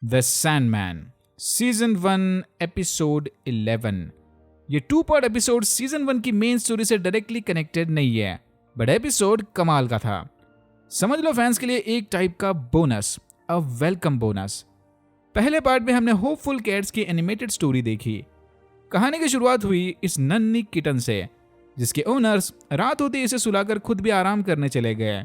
The Sandman season 1 episode 11। ये 2 part episode season 1 की main story से डायरेक्टली कनेक्टेड नहीं है, बट एपिसोड कमाल का था। समझ लो फैंस के लिए एक टाइप का बोनस, अ वेलकम बोनस। पहले पार्ट में हमने होपफुल कैट्स की एनिमेटेड स्टोरी देखी। कहानी की शुरुआत हुई इस नन्ही किटन से, जिसके ओनर्स रात होते ही इसे सुलाकर खुद भी आराम करने चले गए।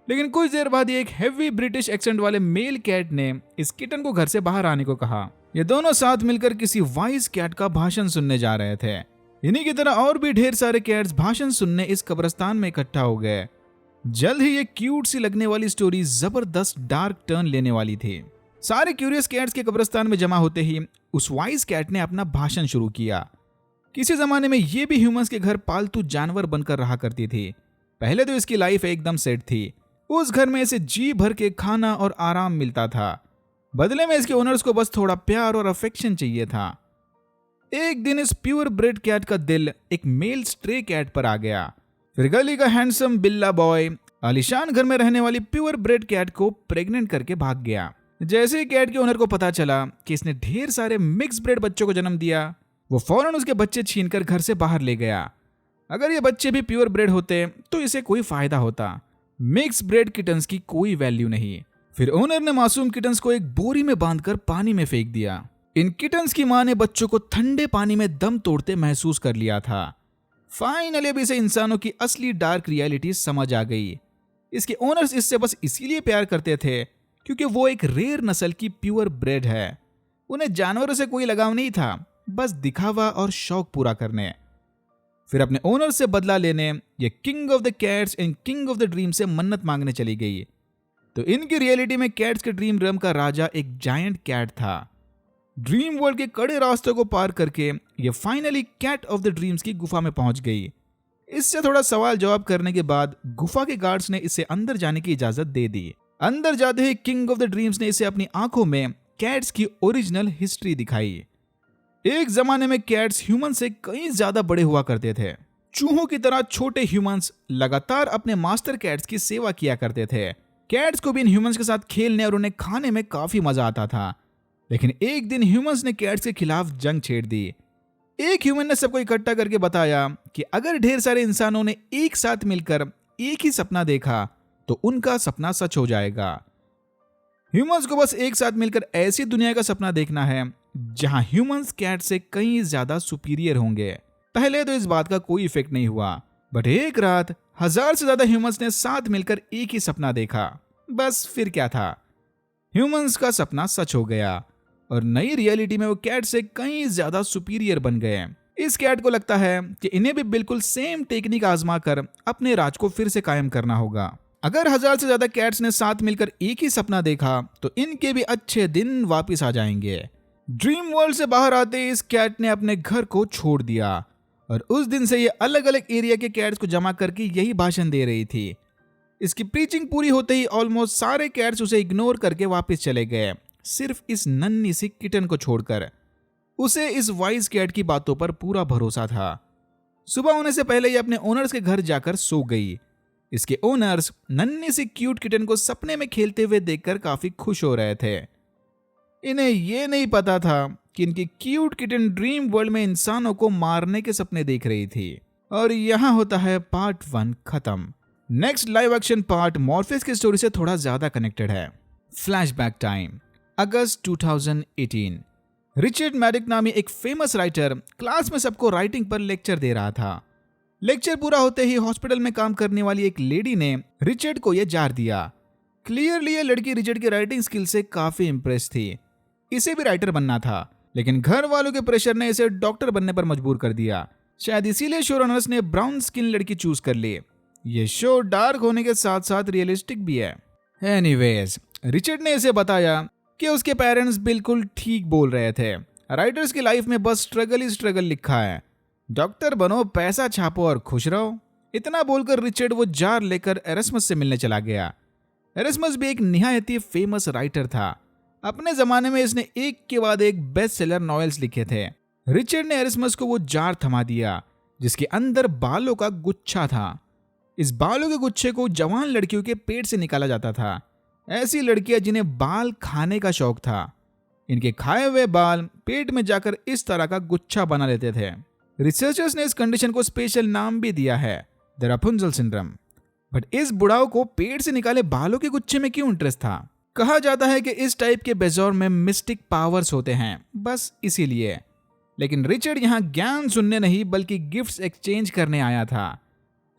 लेकिन कुछ देर बाद एक हेवी ब्रिटिश एक्सेंट वाले मेल कैट ने इस किटन को घर से बाहर आने को कहा। ये दोनों साथ मिलकर किसी वाइज कैट का भाषण सुनने जा रहे थे। इन्हीं की तरह और भी ढेर सारे कैट्स भाषण सुनने इस कब्रिस्तान में इकट्ठा हो गए। जल्द ही ये क्यूट सी लगने वाली स्टोरी जबरदस्त डार्क टर्न लेने वाली थी। सारे क्यूरियस कैट्स के कब्रिस्तान में जमा होते ही उस वाइज कैट ने अपना भाषण शुरू किया। किसी जमाने में ये भी ह्यूमंस के घर पालतू जानवर बनकर रहा करती थी। पहले तो इसकी लाइफ एकदम सेट थी। उस घर में इसे जी भर के खाना और आराम मिलता था। बदले में इसके ओनर्स को बस थोड़ा प्यार और अफेक्शन चाहिए था। एक दिन इस प्योर ब्रेड कैट का दिल एक मेल स्ट्रे कैट पर आ गया। फिर गली का हैंडसम बिल्ला बॉय आलीशान घर में रहने वाली प्योर ब्रेड कैट को प्रेग्नेंट करके भाग गया। जैसे ही कैट के ओनर को पता चला कि इसने ढेर सारे मिक्स ब्रेड बच्चों को जन्म दिया, वो फौरन उसके बच्चे छीनकर घर से बाहर ले गया। अगर ये बच्चे भी प्योर ब्रेड होते तो इसे कोई फायदा होता। मिक्स ब्रेड किटन्स की कोई वैल्यू नहीं। फिर ओनर ने मासूम किटन्स को एक बोरी में बांधकर पानी में फेंक दिया। इन किटन्स की मां ने बच्चों को ठंडे पानी में दम तोड़ते महसूस कर लिया था। फाइनली अब इसे इंसानों की असली डार्क रियलिटी समझ आ गई। इसके ओनर्स इससे बस इसीलिए प्यार करते थे क्योंकि वो एक रेयर नस्ल की प्योर ब्रेड है। उन्हें जानवरों से कोई लगाव नहीं था, बस दिखावा और शौक पूरा करने। फिर अपने ओनर से बदला लेने ये king of the cats and king of the dream से मन्नत मांगने चली गई। तो इनकी रियलिटी में कैट्स के ड्रीम रम का राजा एक जायंट कैट था। ड्रीम वर्ल्ड के कड़े रास्तों को पार करके ये finally cat of the dreams की गुफा में पहुंच गई। इससे थोड़ा सवाल जवाब करने के बाद गुफा के गार्ड्स ने इसे अंदर जाने की इजाजत दे दी। अंदर जाते ही किंग ऑफ द ड्रीम्स ने इसे अपनी आंखों में कैट्स की ओरिजिनल हिस्ट्री दिखाई। एक जमाने में कैट्स ह्यूमन से कई ज्यादा बड़े हुआ करते थे। चूहों की तरह छोटे ह्यूमंस लगातार अपने मास्टर कैट्स की सेवा किया करते थे। कैट्स को भी इन ह्यूमंस के साथ खेलने और उन्हें खाने में काफी मजा आता था। लेकिन एक दिन ह्यूमंस ने कैट्स के खिलाफ जंग छेड़ दी। एक ह्यूमन ने सबको इकट्ठा करके बताया कि अगर ढेर सारे इंसानों ने एक साथ मिलकर एक ही सपना देखा तो उनका सपना सच हो जाएगा। ह्यूमंस को बस एक साथ मिलकर ऐसी दुनिया का सपना देखना है जहां ह्यूमंस कैट से कहीं ज्यादा सुपीरियर होंगे। पहले तो इस बात का कोई इफेक्ट नहीं हुआ, बट एक रात 1000 से ज्यादा ह्यूमंस ने साथ मिलकर एक ही सपना देखा। बस फिर क्या था, ह्यूमंस का सपना सच हो गया और नई रियलिटी में वो कैट से कहीं ज्यादा सुपीरियर बन गए। इस कैट को लगता है कि इन्हें भी बिल्कुल सेम टेक्निक आजमा कर अपने राज को फिर से कायम करना होगा। अगर 1000 से ज्यादा कैट्स ने साथ मिलकर एक ही सपना देखा तो इनके भी अच्छे दिन वापिस आ जाएंगे। ड्रीम वर्ल्ड से बाहर आते ही इस कैट ने अपने घर को छोड़ दिया और उस दिन से ये अलग अलग एरिया के कैट्स को जमा करके यही भाषण दे रही थी। इसकी प्रीचिंग पूरी होते ही ऑलमोस्ट सारे कैट्स उसे इग्नोर करके वापस चले गए, सिर्फ इस नन्ही सी किटन को छोड़कर। उसे इस वाइज कैट की बातों पर पूरा भरोसा था। सुबह होने से पहले ये अपने ओनर्स के घर जाकर सो गई। इसके ओनर्स नन्ही सी क्यूट किटन को सपने में खेलते हुए देखकर काफी खुश हो रहे थे। इन्हें ये नहीं पता था कि इनकी क्यूट किटन ड्रीम वर्ल्ड में इंसानों को मारने के सपने देख रही थी। और यहाँ होता है पार्ट 1 खत्म। नेक्स्ट लाइव एक्शन पार्ट मॉर्फेस की स्टोरी से थोड़ा ज्यादा कनेक्टेड है। फ्लैशबैक टाइम, अगस्त 2018। रिचर्ड मैडिक नामी एक फेमस राइटर क्लास में सबको राइटिंग पर लेक्चर दे रहा था। लेक्चर पूरा होते ही हॉस्पिटल में काम करने वाली एक लेडी ने रिचर्ड को यह जार दिया। क्लियरली ये लड़की रिचर्ड की राइटिंग स्किल से काफी इंप्रेस थी। इसे भी राइटर बनना था, लेकिन घर वालों के प्रेशर ने इसे डॉक्टर बनने पर मजबूर कर दिया। शायद इसीलिए शो रनर्स ने ब्राउन स्किन लड़की चूज कर ली। ये शो डार्क होने के साथ साथ रियलिस्टिक भी है। एनीवेज, रिचर्ड ने इसे बताया कि उसके पेरेंट्स बिल्कुल ठीक बोल रहे थे। राइटर्स की लाइफ में बस स्ट्रगल ही स्ट्रगल लिखा है। डॉक्टर बनो, पैसा छापो और खुश रहो। इतना बोलकर रिचर्ड वो जार लेकर एरस्मस से मिलने चला गया। एरस्मस भी एक निहायत ही फेमस राइटर था। अपने जमाने में इसने एक के बाद एक बेस्ट सेलर नॉवेल्स लिखे थे। रिचर्ड ने एरस्मस को वो जार थमा दिया जिसके अंदर बालों का गुच्छा था। इस बालों के गुच्छे को जवान लड़कियों के पेट से निकाला जाता था। ऐसी लड़कियां जिन्हें बाल खाने का शौक था। इनके खाए हुए बाल पेट में जाकर इस तरह का गुच्छा बना लेते थे। रिसर्चर्स ने इस कंडीशन को स्पेशल नाम भी दिया है, द रपुंजल सिंड्रोम। बट इस बुढ़ाओ को पेट से निकाले बालों के गुच्छे में क्यों इंटरेस्ट था? कहा जाता है कि इस टाइप के बेजोर में मिस्टिक पावर्स होते हैं, बस इसीलिए। लेकिन रिचर्ड यहाँ ज्ञान सुनने नहीं बल्कि गिफ्ट्स एक्सचेंज करने आया था।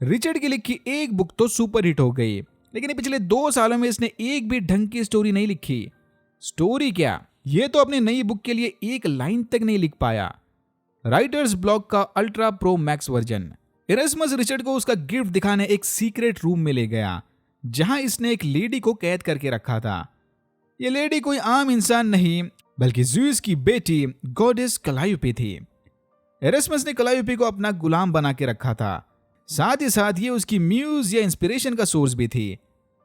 रिचर्ड की लिखी एक बुक तो सुपर हिट हो गई, लेकिन पिछले 2 सालों में इसने एक भी ढंग की स्टोरी नहीं लिखी। स्टोरी क्या, ये तो अपनी नई बुक के लिए एक लाइन तक नहीं लिख पाया। राइटर्स ब्लॉक का ultra pro max version. Erasmus Richard को उसका गिफ्ट दिखाने एक सीक्रेट रूम में ले गया, जहां इसने एक लेडी को कैद करके रखा था। ये लेडी कोई आम इंसान नहीं बल्कि ज़्यूस की बेटी गॉडेस कलायोपे थी। इरेस्मस ने कलायोपे को अपना गुलाम बना के रखा था, साथ ही साथ ये उसकी म्यूज या इंस्पिरेशन का सोर्स भी थी।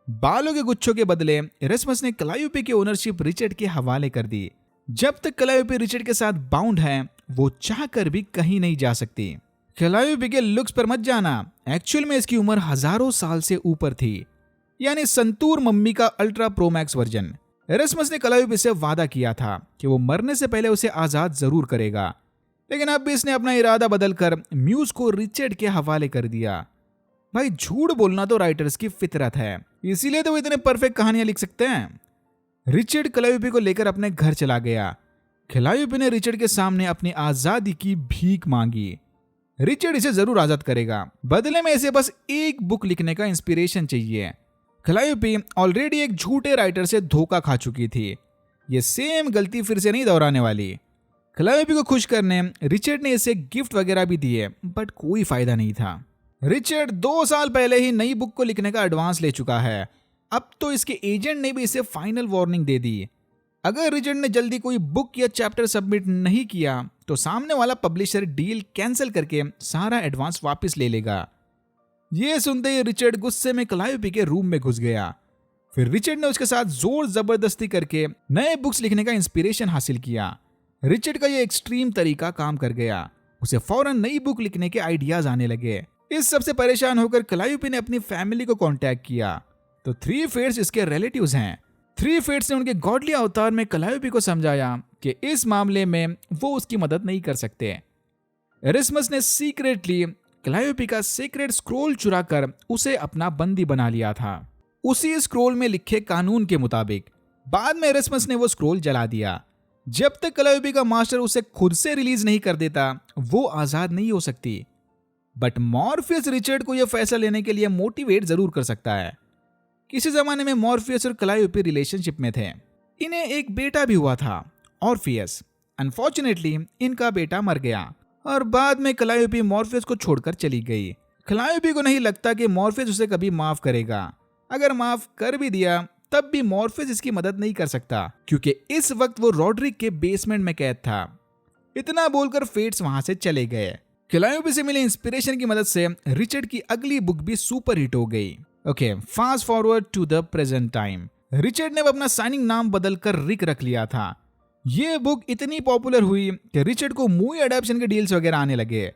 बालों के गुच्छों के बदले इरेस्मस ने कलायोपे की ओनरशिप रिचर्ड के हवाले कर दी। जब तक कलायोपे रिचर्ड के साथ बाउंड है, वो चाहकर भी कहीं नहीं जा सकती। कलायोपे के लुक्स पर मत जाना, एक्चुअल में इसकी उम्र हजारों साल से ऊपर थी, यानी संतूर मम्मी का अल्ट्रा प्रो मैक्स वर्जन। इरेस्मस ने कलायोपे से वादा किया था कि वो मरने से पहले उसे आजाद जरूर करेगा, लेकिन अब भी इसने अपना इरादा बदलकर म्यूज को रिचर्ड के हवाले कर दिया। भाई झूठ बोलना तो राइटर्स की फितरत है, इसीलिए तो वो इतने परफेक्ट कहानियां लिख सकते हैं। रिचर्ड कलायोपे को लेकर अपने घर चला गया। कलायोपे ने रिचर्ड के सामने अपनी आजादी की भीख मांगी। रिचर्ड इसे जरूर आजाद करेगा, बदले में इसे बस एक बुक लिखने का इंस्पिरेशन चाहिए। कलायोपे ऑलरेडी एक झूठे राइटर से धोखा खा चुकी थी, ये सेम गलती फिर से नहीं दोहराने वाली। कलायोपे को खुश करने रिचर्ड ने इसे गिफ्ट वगैरह भी दिए, बट कोई फायदा नहीं था। रिचर्ड 2 साल पहले ही नई बुक को लिखने का एडवांस ले चुका है। अब तो इसके एजेंट ने भी इसे फाइनल वार्निंग दे दी। अगर रिचर्ड ने जल्दी कोई बुक या चैप्टर सबमिट नहीं किया तो सामने वाला पब्लिशर डील कैंसिल करके सारा एडवांस वापस ले लेगा। ये सुनते ही रिचर्ड गुस्से में कलायोपे के रूम में घुस गया। फिर रिचर्ड ने उसके साथ जोर जबरदस्ती करके नए बुक्स लिखने का इंस्पिरेशन हासिल किया। रिचर्ड का ये एक्सट्रीम तरीका काम कर गया, उसे फौरन नई बुक लिखने के आइडियाज आने लगे। इस सबसे परेशान होकर कलायोपे ने अपनी फैमिली को कांटेक्ट किया, तो 3 फेट्स इसके रिलेटिव्स हैं। 3 फेट्स ने उनके गॉडली अवतार में कलायोपे को समझाया कि इस मामले में वो उसकी मदद नहीं कर सकते। इरेस्मस ने सीक्रेटली कलायोपे का सीक्रेट स्क्रोल चुराकर उसे अपना बंदी बना लिया था, उसी स्क्रोल में लिखे कानून के मुताबिक। बाद में इरेस्मस ने वो स्क्रोल जला दिया। जब तक कलायोपे का मास्टर उसे खुद से रिलीज नहीं कर देता, वो आजाद नहीं हो सकती। बट मॉर्फियस रिचर्ड को यह फैसला लेने के लिए मोटिवेट जरूर कर सकता है। किसी जमाने में मॉर्फियस और कलायोपे रिलेशनशिप में थे। इन्हें एक बेटा भी हुआ था, ऑर्फियस। अनफॉर्चुनेटली इनका बेटा मर गया और बाद में कलायोपे मॉर्फियस को छोड़कर चली गई। कलायोपे को नहीं लगता कि मॉर्फियस उसे कभी माफ करेगा। अगर माफ कर भी दिया तब भी मॉर्फियस इसकी मदद नहीं कर सकता, क्योंकि इस वक्त वो रॉड्रिक के बेसमेंट में कैद था। इतना बोलकर फेट्स वहां से चले गए। कलायोपे से मिले इंस्पिरेशन की मदद से रिचर्ड की अगली बुक भी सुपर हिट हो गई। Okay, fast forward to the present time. Richard ने अपना साइनिंग नाम बदलकर रिक रख लिया था। ये बुक इतनी पॉपुलर हुई कि रिचर्ड को मूवी अडेप्शन के डील्स वगैरह आने लगे।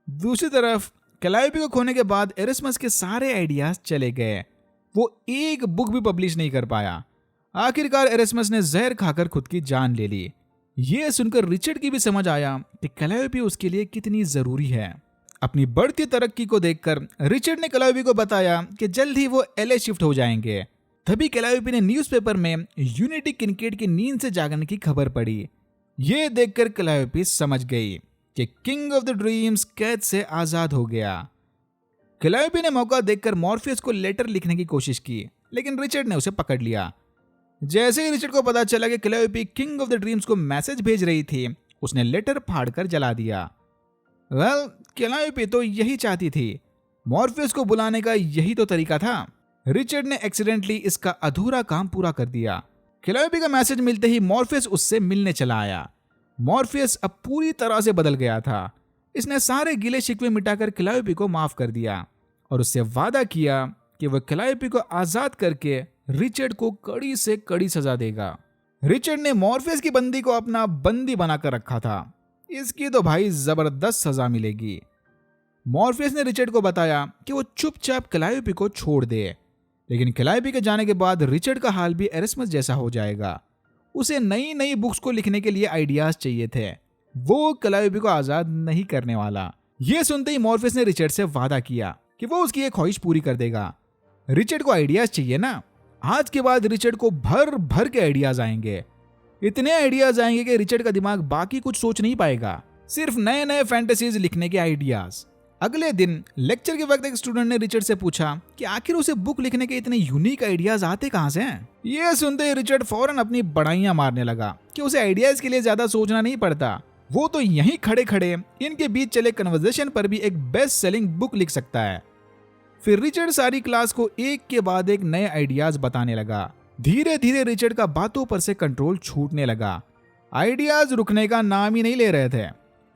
दूसरी तरफ कलायोपे को खोने के बाद इरेस्मस के सारे आइडियाज चले गए। वो एक बुक भी पब्लिश नहीं कर पाया। आखिरकार इरेस्मस ने जहर खाकर खुद की जान ले ली। ये सुनकर रिचर्ड की भी समझ आया कि कलायोपे उसके लिए कितनी जरूरी है। अपनी बढ़ती तरक्की को देखकर रिचर्ड ने कलायोपे को बताया कि जल्द ही वो एलए शिफ्ट हो जाएंगे। तभी कलायोपे ने न्यूज़पेपर में यूनिटी किनकेड की नींद से जागने की खबर पढ़ी। ये देखकर कलायोपे समझ गई कि किंग ऑफ द ड्रीम्स कैद से आजाद हो गया। कलायोपे ने मौका देखकर मॉर्फियस को लेटर लिखने की कोशिश की, लेकिन रिचर्ड ने उसे पकड़ लिया। जैसे ही रिचर्ड को पता चला कि कलायोपे किंग ऑफ द ड्रीम्स को मैसेज भेज रही थी, उसने लेटर फाड़कर जला दिया। कलायोपे तो यही चाहती थी, मॉर्फियस को बुलाने का यही तो तरीका था। रिचर्ड ने एक्सीडेंटली इसका अधूरा काम पूरा कर दिया। कलायोपे का मैसेज मिलते ही मॉर्फियस उससे मिलने चला आया। मॉर्फियस अब पूरी तरह से बदल गया था। इसने सारे गिले शिकवे मिटाकर कलायोपे को माफ कर दिया और उससे वादा किया कि वह कलायोपे को आजाद करके रिचर्ड को कड़ी से कड़ी सजा देगा। रिचर्ड ने मॉर्फियस की बंदी को अपना बंदी बनाकर रखा था। इसकी तो भाई जबरदस्त सजा मिलेगी। मॉर्फियस ने रिचर्ड को बताया कि वो चुपचाप कलायोपे को छोड़ दे, लेकिन कलायोपे के जाने के बाद रिचर्ड का हाल भी इरेस्मस जैसा हो जाएगा। उसे नई नई बुक्स को लिखने के लिए आइडियाज चाहिए थे। वो कैलायोपी को आजाद नहीं करने वाला। ये सुनते ही मॉर्फियस ने रिचर्ड से वादा किया कि वो उसकी एक ख्वाहिश पूरी कर देगा। रिचर्ड को आइडियाज चाहिए ना। आज के बाद रिचर्ड को भर भर के आइडियाज आएंगे। इतने आइडियाज आएंगे कि रिचर्ड का दिमाग बाकी कुछ सोच नहीं पाएगा, सिर्फ नए नए फैंटेसीज लिखने के आइडियाज। अगले दिन लेक्चर के वक्त एक स्टूडेंट ने रिचर्ड से पूछा कि आखिर उसे बुक लिखने के इतने यूनिक आइडियाज आते कहां से हैं। ये सुनते ही रिचर्ड फौरन अपनी बड़ाइयां मारने लगा कि उसे आइडियाज के लिए ज्यादा सोचना नहीं पड़ता। वो तो यहीं खड़े खड़े इनके बीच चले कन्वर्सेशन पर भी एक बेस्ट सेलिंग बुक लिख सकता है। फिर रिचर्ड सारी क्लास को एक के बाद एक नए आइडियाज बताने लगा। धीरे धीरे रिचर्ड का बातों पर से कंट्रोल छूटने लगा। आइडियाज रुकने का नाम ही नहीं ले रहे थे।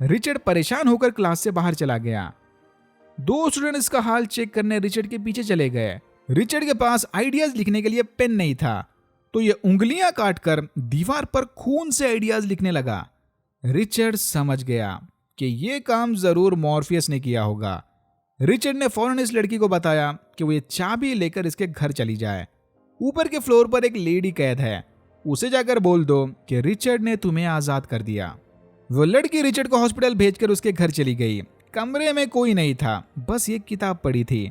रिचर्ड परेशान होकर क्लास से बाहर चला गया। 2 स्टूडेंट इसका हाल चेक करने रिचर्ड के पीछे चले गए। रिचर्ड के पास आइडियाज लिखने के लिए पेन नहीं था, तो ये उंगलियां काटकर दीवार पर खून से आइडियाज लिखने लगा। रिचर्ड समझ गया कि ये काम जरूर मॉर्फियस ने किया होगा। रिचर्ड ने फौरन इस लड़की को बताया कि वो ये चाबी लेकर इसके घर चली जाए। ऊपर के फ्लोर पर एक लेडी कैद है, उसे जाकर बोल दो कि रिचर्ड ने तुम्हें आजाद कर दिया। वो लड़की रिचर्ड को हॉस्पिटल भेजकर उसके घर चली गई। कमरे में कोई नहीं था, बस ये किताब पड़ी थी।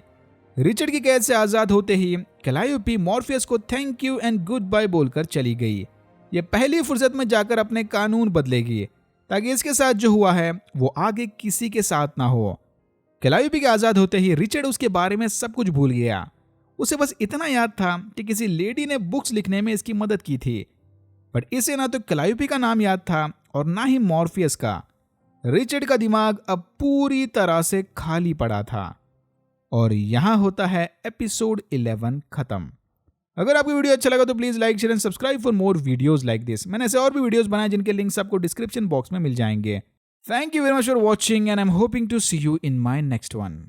रिचर्ड की कैद से आजाद होते ही कैलायोपी मॉर्फियस को thank you and goodbye बोलकर चली गई। ये पहली फुर्सत में जाकर अपने कानून बदलेगी ताकि इसके साथ जो हुआ है वो आगे किसी के साथ ना हो। कैलायोपी के आजाद होते ही रिचर्ड उसके बारे में सब कुछ भूल गया। उसे बस इतना याद था कि किसी लेडी ने बुक्स लिखने में इसकी मदद की थी, बट इसे ना तो कैलायोपी का नाम याद था और ना ही मॉर्फियस का। रिचर्ड का दिमाग अब पूरी तरह से खाली पड़ा था। और यहां होता है एपिसोड 11 खत्म। अगर आपको वीडियो अच्छा लगा तो please like share and subscribe for more videos like this. मैंने ऐसे और भी वीडियोस बनाए जिनके लिंक्स आपको डिस्क्रिप्शन बॉक्स में मिल जाएंगे। Thank you very much for watching and I am hoping to see you in my next one.